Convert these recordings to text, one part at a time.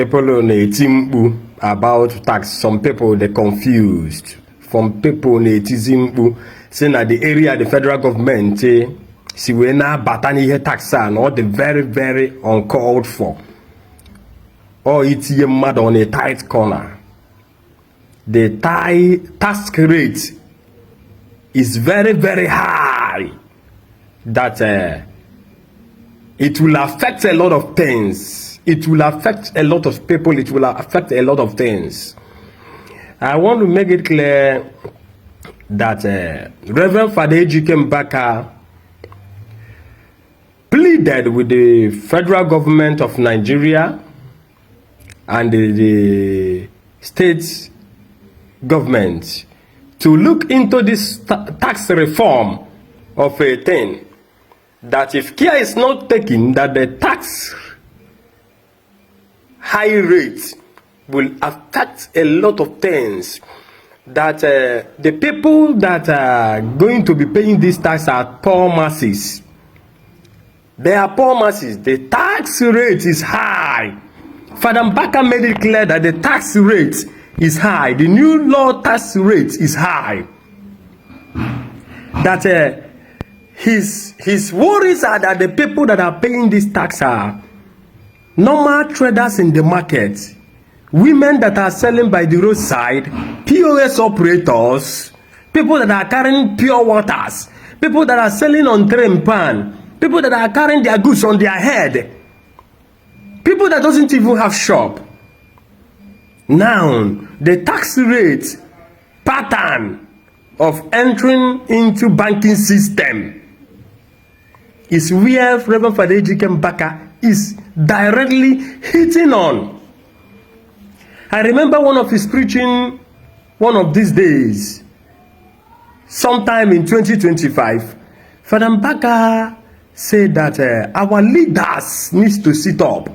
people on a timbu about tax. Some people they confused. From people on a timbu saying that the area the federal government see we na batani tax and all the very very uncalled for. Or it's a mad on a tight corner. The tax rate is very very high. That it will affect a lot of things. It will affect a lot of people. It will affect a lot of things. I want to make it clear that Rev Father Ejike Mbaka pleaded with the federal government of Nigeria and the state government to look into this tax reform of a thing. That if care is not taken, that the tax high rate will affect a lot of things. That the people that are going to be paying this tax are poor masses. They are poor masses. The tax rate is high. Father Mbaka made it clear that the tax rate is high. The new law tax rate is high. That his worries are that the people that are paying this tax are normal traders in the market, women that are selling by the roadside, POS operators, people that are carrying pure waters, people that are selling on train pan, people that are carrying their goods on their head, people that doesn't even have shop. Now, the tax rate pattern of entering into banking system is where Rev Father Ejike Mbaka is directly hitting on. I remember one of his preaching one of these days, sometime in 2025, Father Mbaka said that our leaders need to sit up.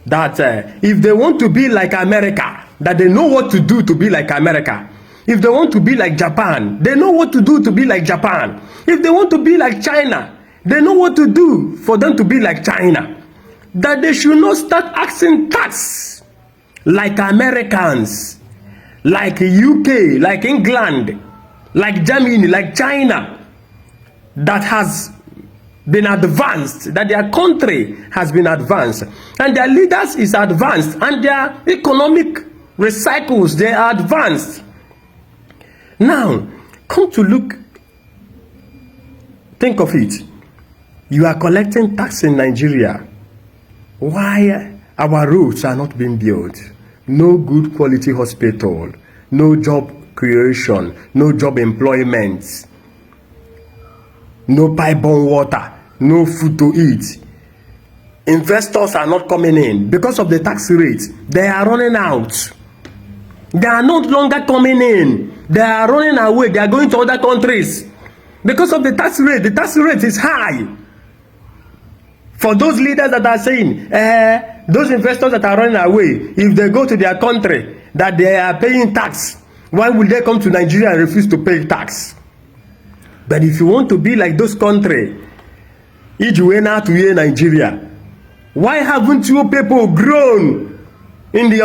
That if they want to be like America, that they know what to do to be like America. If they want to be like Japan, they know what to do to be like Japan. If they want to be like China, they know what to do for them to be like China. That they should not start asking tax like Americans, like UK, like England, like Germany, like China, that has been advanced, that their country has been advanced, and their leaders is advanced, and their economic recycles, they are advanced. Now, come to look, think of it. You are collecting tax in Nigeria. Why our roads are not being built? No good quality hospital, no job creation, no job employment, no pipe-borne water, no food to eat. Investors are not coming in because of the tax rate. They are running out. They are no longer coming in. They are running away. They are going to other countries because of the tax rate. The tax rate is high. For those leaders that are saying, those investors that are running away, if they go to their country that they are paying tax, why will they come to Nigeria and refuse to pay tax? But if you want to be like those countries, Nigeria, why haven't you people grown in the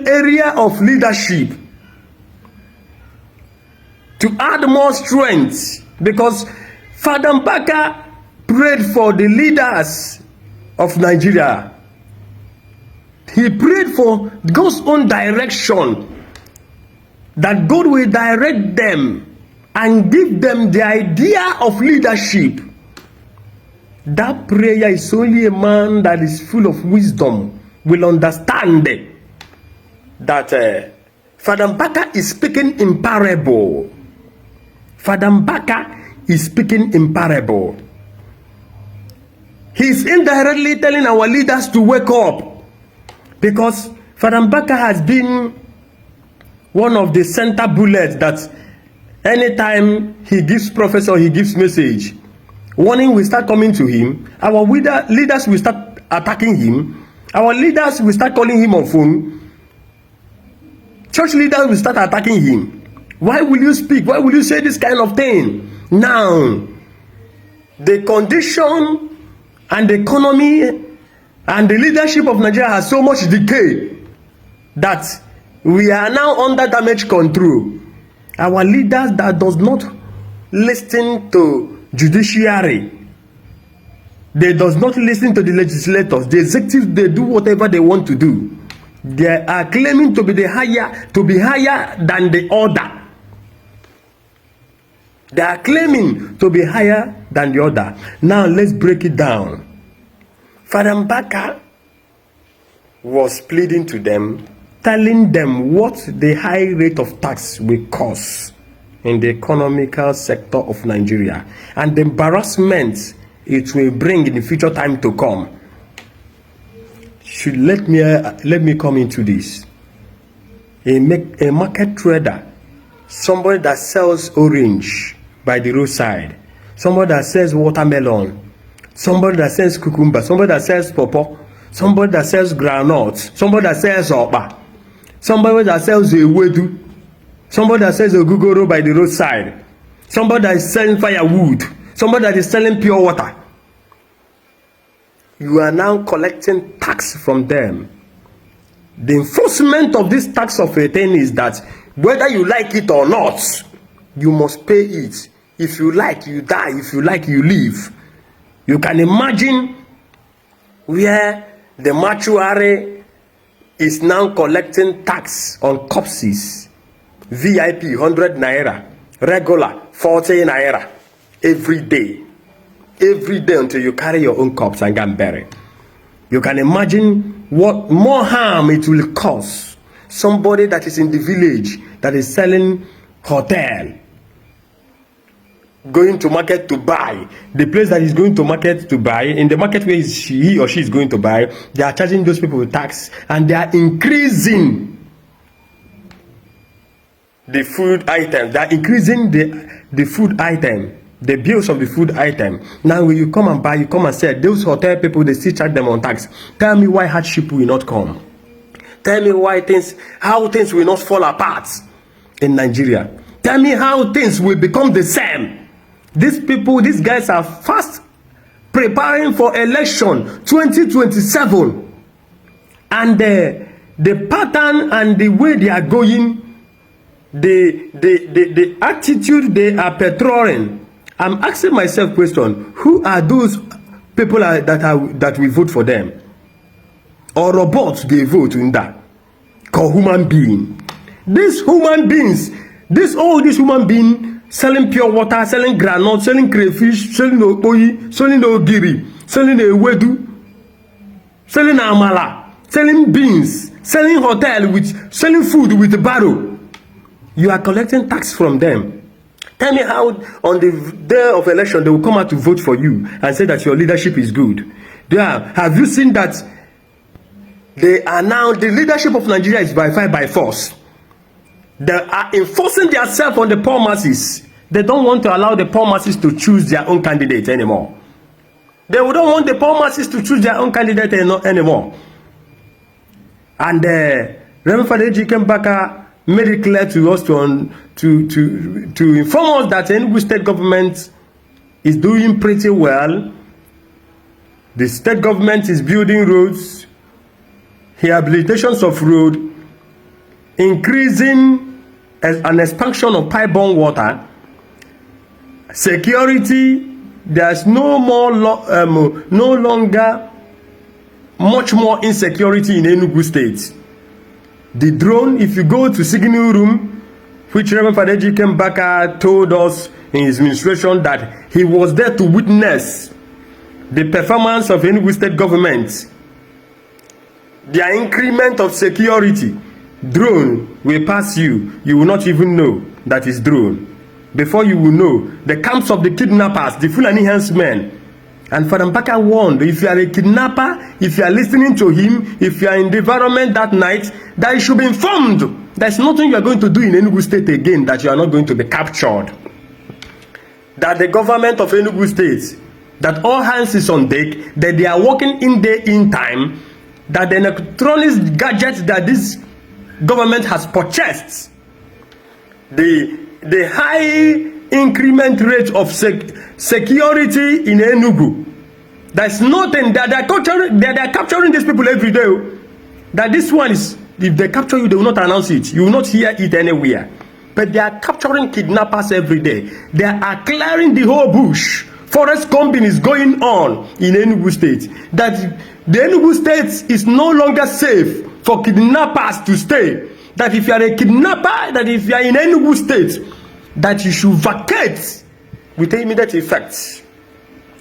area of leadership to add more strength? Because Father Mbaka prayed for the leaders of Nigeria. He prayed for God's own direction, that God will direct them and give them the idea of leadership. That prayer is only a man that is full of wisdom will understand that Father Mbaka is speaking in parable. Father Mbaka is speaking in parable. He's indirectly telling our leaders to wake up, because Father Mbaka has been one of the center bullets that anytime he gives prophecy or he gives message, warning will start coming to him. Our leaders will start attacking him. Our leaders will start calling him on phone. Church leaders will start attacking him. Why will you speak? Why will you say this kind of thing? Now, the condition and the economy And the leadership of Nigeria has so much decay that we are now under damage control. Our leaders that does not listen to judiciary, they does not listen to the legislators, the executive, they do whatever they want to do. They are claiming to be higher than the order. They are claiming to be higher than the other. Now let's break it down. Father Mbaka was pleading to them, telling them what the high rate of tax will cost in the economical sector of Nigeria and the embarrassment it will bring in the future time to come. Let me come into this. A market trader, somebody that sells orange by the roadside, somebody that sells watermelon, somebody that sells cucumber, somebody that sells pawpaw, somebody that sells groundnut, somebody that sells okpa, somebody that sells ewedu, somebody that sells ogugoro by the roadside, somebody that is selling firewood, somebody that is selling pure water. You are now collecting tax from them. The enforcement of this tax of a thing is that whether you like it or not, you must pay it. If you like, you die. If you like, you live. You can imagine where the mortuary is now collecting tax on corpses. VIP 100 naira, regular 40 naira every day until you carry your own corpse and get buried. You can imagine what more harm it will cause somebody that is in the village that is selling hotel, going to market to buy. The place that is going to market to buy, in the market where he or she is going to buy, they are charging those people with tax and they are increasing the food item. They are increasing the food item, the bills of the food item. Now when you come and buy, you come and say, those hotel people, they still charge them on tax. Tell me why hardship will not come. Tell me how things will not fall apart in Nigeria. Tell me how things will become the same. These guys are fast preparing for election 2027. And the pattern and the way they are going, the attitude they are patrolling. I'm asking myself question, who are those people that will vote for them? Or robots they vote in that? Called human being. These human beings, all these human beings selling pure water, selling granite, selling crayfish, selling okoyi, selling ogiri, selling ewedu, selling amala, selling beans, selling selling food with a barrow. You are collecting tax from them. Tell me how on the day of election they will come out to vote for you and say that your leadership is good. Have you seen that they are now, the leadership of Nigeria is by force. They are enforcing themselves on the poor masses. They don't want to allow the poor masses to choose their own candidate anymore. They don't want the poor masses to choose their own candidate anymore. And Rev Father Ejike Mbaka made it clear to us to inform us that the Enugu state government is doing pretty well. The state government is building roads, rehabilitations of road, increasing an expansion of pipe-borne water, security. There's no longer much more insecurity in Enugu state. The drone, if you go to signal room, which Rev Father Ejike Mbaka told us in his ministration that he was there to witness the performance of Enugu state government, their increment of security. Drone will pass you. You will not even know that it's drone. Before you will know, the camps of the kidnappers, the Fulani henchmen. And Father Mbaka warned, if you are a kidnapper, if you are listening to him, if you are in the environment that night, that you should be informed. There's nothing you are going to do in Enugu state again that you are not going to be captured. That the government of Enugu state, that all hands is on deck, that they are working in day in time, that the electronic gadgets that this government has purchased, the high increment rate of security in Enugu There's nothing that they're capturing these people every day. That this one is, if they capture you, they will not announce it. You will not hear it anywhere. But they are capturing kidnappers every day. They are clearing the whole bush. Forest combing is going on in Enugu State. That the Enugu State is no longer safe for kidnappers to stay. That if you are a kidnapper, that if you are in Enugu State, that you should vacate with immediate effect.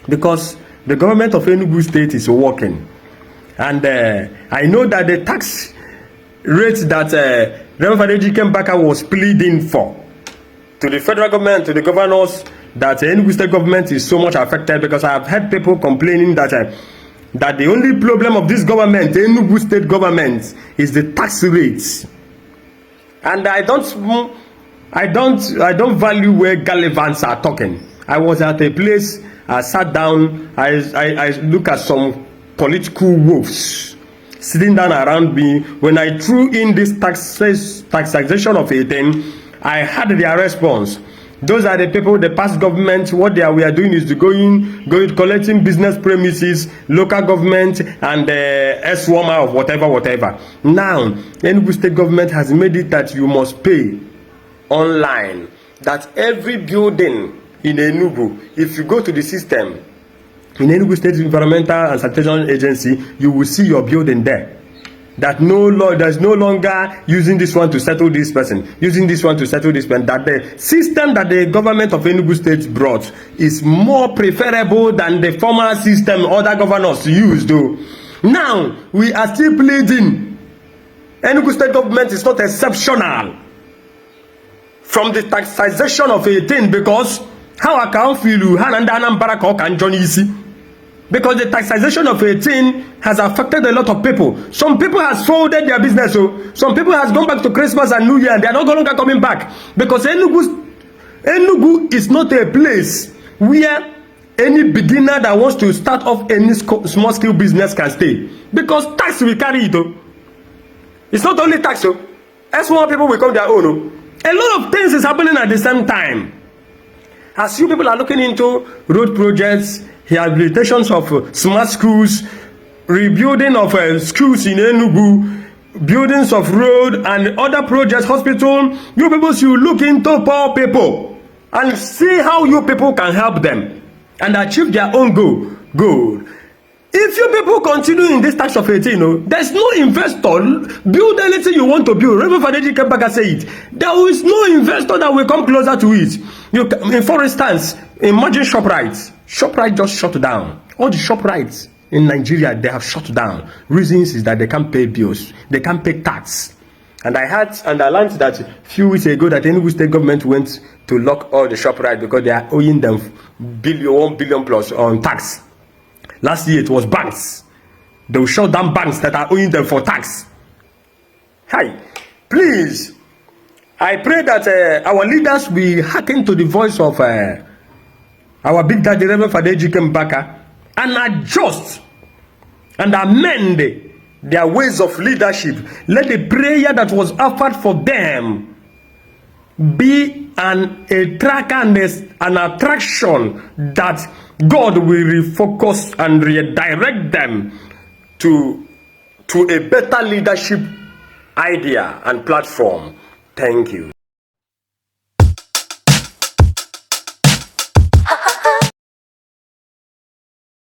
Because the government of Enugu State is working. And I know that the tax rate that Rev Father Ejike Mbaka was pleading for to the federal government, to the governors, that the Enugu State government is so much affected, because I have heard people complaining that that the only problem of this government, the Enugu State government, is the tax rates. And I don't value where gallivants are talking. I was at a place, I sat down, I look at some political wolves sitting down around me. When I threw in this taxation of 18, I had their response. Those are the people, the past government, what we are doing is to going collecting business premises, local government, and S-warmer of whatever. Now, Enugu State government has made it that you must pay online. That every building in Enugu, if you go to the system, in Enugu State Environmental and Sanitation Agency, you will see your building there. That there's no longer using this one to settle this person, using this one to settle this person. That the system that the government of Enugu State brought is more preferable than the former system other governors used. Though now we are still pleading. Enugu State government is not exceptional from the taxation of 18, because how I can feel you can join easy. Because the taxation of 18 has affected a lot of people. Some people have folded their business. So some people has gone back to Christmas and New Year, and they are no longer coming back. Because Enugu is not a place where any beginner that wants to start off any small scale business can stay. Because tax will carry it. It's not only tax. As more people will come their own. A lot of things is happening at the same time. As you people are looking into road projects, rehabilitations of smart schools, rebuilding of schools in Enugu, buildings of road and other projects, hospital, you people should look into poor people and see how you people can help them and achieve their own goal. If you people continue in this tax of 18, there's no investor build anything you want to build. Rev Father Ejike Mbaka said there is no investor that will come closer to it. For instance, imagine ShopRite. ShopRite just shut down. All the ShopRites in Nigeria, they have shut down. Reasons is that they can't pay bills, they can't pay tax. And I learned that a few weeks ago that Enugu State government went to lock all the ShopRite because they are owing them 1 billion plus on tax. Last year it was banks. They will shut down banks that are owing them for tax. Hi, please, I pray that our leaders will hearken to the voice of our big daddy Rev Father Ejike Mbaka and adjust and amend their ways of leadership. Let the prayer that was offered for them be a track and an attraction that God will refocus and redirect them to a better leadership idea and platform. Thank you.